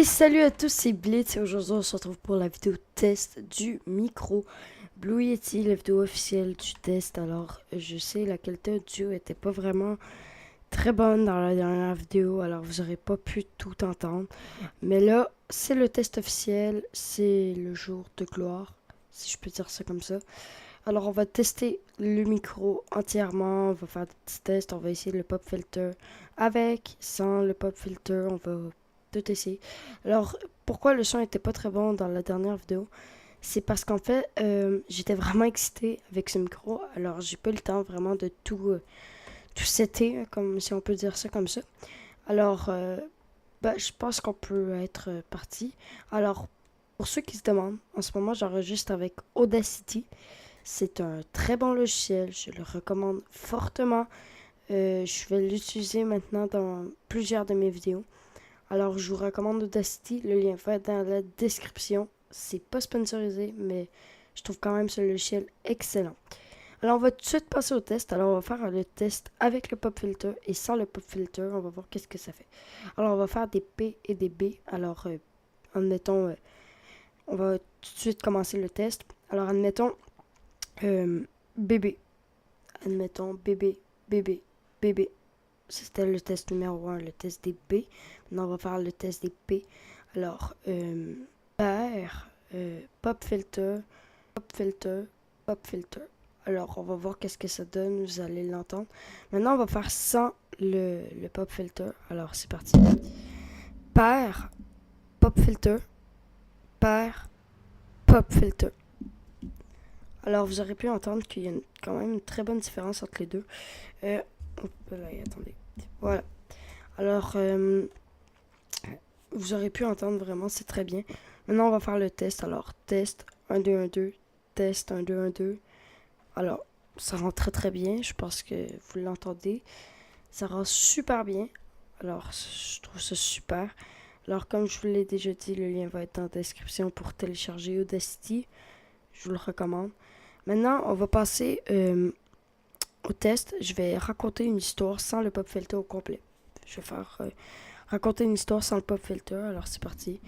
Et salut à tous, c'est Blitz et aujourd'hui on se retrouve pour la vidéo test du micro Blue Yeti, la vidéo officielle du test. Alors je sais la qualité audio était pas vraiment très bonne dans la dernière vidéo, alors vous aurez pas pu tout entendre. Mais là c'est le test officiel, c'est le jour de gloire, si je peux dire ça comme ça. Alors on va tester le micro entièrement, on va faire des petits tests, on va essayer le pop filter avec, sans le pop filter, on va tout essayer. Alors pourquoi le son était pas très bon dans la dernière vidéo? C'est parce qu'en fait j'étais vraiment excitée avec ce micro, alors j'ai pas eu le temps vraiment de tout setter, comme si on peut dire ça comme ça. Alors je pense qu'on peut être parti. Alors pour ceux qui se demandent, en ce moment j'enregistre avec Audacity. C'est un très bon logiciel, je le recommande fortement. Je vais l'utiliser maintenant dans plusieurs de mes vidéos. Alors, je vous recommande Audacity, le lien va être dans la description. C'est pas sponsorisé, mais je trouve quand même ce logiciel excellent. Alors, on va tout de suite passer au test. Alors, on va faire le test avec le pop filter et sans le pop filter. On va voir qu'est-ce que ça fait. Alors, on va faire des P et des B. Alors, admettons, on va tout de suite commencer le test. Alors, admettons, bébé. Admettons, bébé, bébé, bébé. C'était le test numéro 1, le test des B. Maintenant, on va faire le test des P. Alors, père, pop filter, pop filter, pop filter. Alors, on va voir qu'est-ce que ça donne. Vous allez l'entendre. Maintenant, on va faire sans le pop filter. Alors, c'est parti. Père, pop filter, père, pop filter. Alors, vous aurez pu entendre qu'il y a quand même une très bonne différence entre les deux. Attendez. Voilà. Alors, vous aurez pu entendre vraiment, c'est très bien. Maintenant, on va faire le test. Alors, test 1, 2, 1, 2. Test 1, 2, 1, 2. Alors, ça rend très très bien. Je pense que vous l'entendez. Ça rend super bien. Alors, je trouve ça super. Alors, comme je vous l'ai déjà dit, le lien va être dans la description pour télécharger Audacity. Je vous le recommande. Maintenant, on va passer au test. Je vais raconter une histoire sans le pop filter au complet. Je vais faire raconter une histoire sans le pop filter. Alors, c'est parti.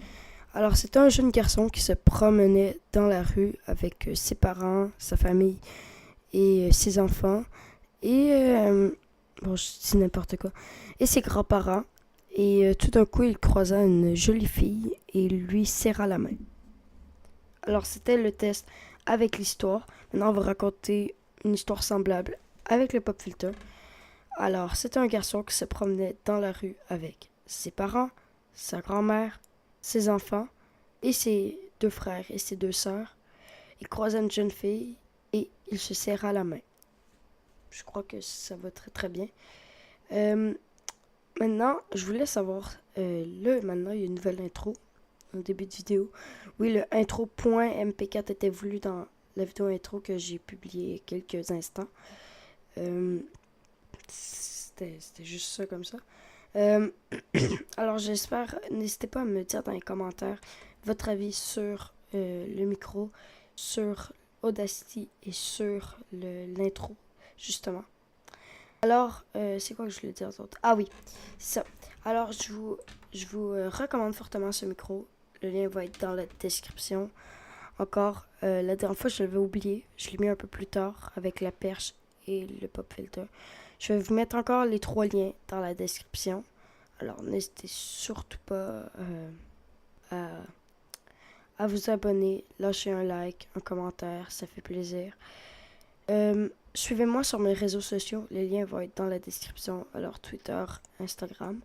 Alors, c'était un jeune garçon qui se promenait dans la rue avec ses parents, sa famille et ses enfants. Et, bon, je dis n'importe quoi. Et ses grands-parents. Et tout d'un coup, il croisa une jolie fille et lui serra la main. Alors, c'était le test avec l'histoire. Maintenant, on va raconter une histoire semblable avec le pop filter. Alors, c'était un garçon qui se promenait dans la rue avec ses parents, sa grand-mère, ses enfants et ses deux frères et ses deux sœurs. Il croisa une jeune fille et il se serra la main. Je crois que ça va très très bien. Maintenant, je voulais savoir, maintenant il y a une nouvelle intro au début de vidéo. Oui, le intro.mp4 était voulu dans la vidéo intro que j'ai publiée quelques instants. C'était juste ça comme ça. Alors j'espère, n'hésitez pas à me dire dans les commentaires votre avis sur le micro, sur Audacity et sur l'intro, justement. Alors, c'est quoi que je voulais dire d'autre? Ah oui, c'est ça. Alors, je vous recommande fortement ce micro. Le lien va être dans la description. Encore, la dernière fois, je l'avais oublié. Je l'ai mis un peu plus tard avec la perche et le pop filter. Je vais vous mettre encore les 3 liens dans la description. Alors, n'hésitez surtout pas à vous abonner, lâcher un like, un commentaire, ça fait plaisir. Suivez-moi sur mes réseaux sociaux, les liens vont être dans la description, alors Twitter, Instagram.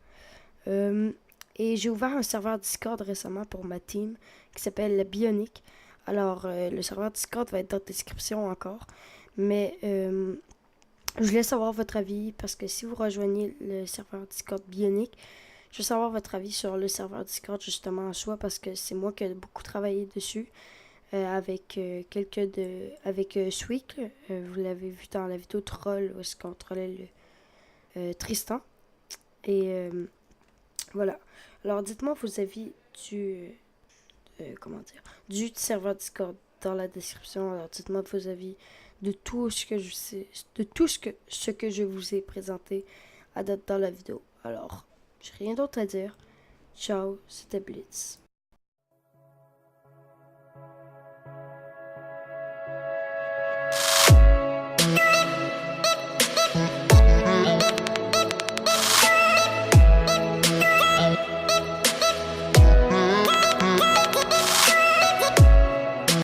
Et j'ai ouvert un serveur Discord récemment pour ma team qui s'appelle la Bionic. Alors, le serveur Discord va être dans la description encore. Mais je voulais savoir votre avis parce que si vous rejoignez le serveur Discord Bionic, je veux savoir votre avis sur le serveur Discord justement en soi parce que c'est moi qui ai beaucoup travaillé dessus avec avec Sweek. Vous l'avez vu dans la vidéo troll où est-ce qu'on trollait le Tristan. Et voilà. Alors dites-moi vos avis comment dire, du serveur Discord dans la description. Alors dites-moi vos avis de tout ce que je sais, de tout ce que je vous ai présenté à date dans la vidéo. Alors, j'ai rien d'autre à dire. Ciao, c'était Blitz.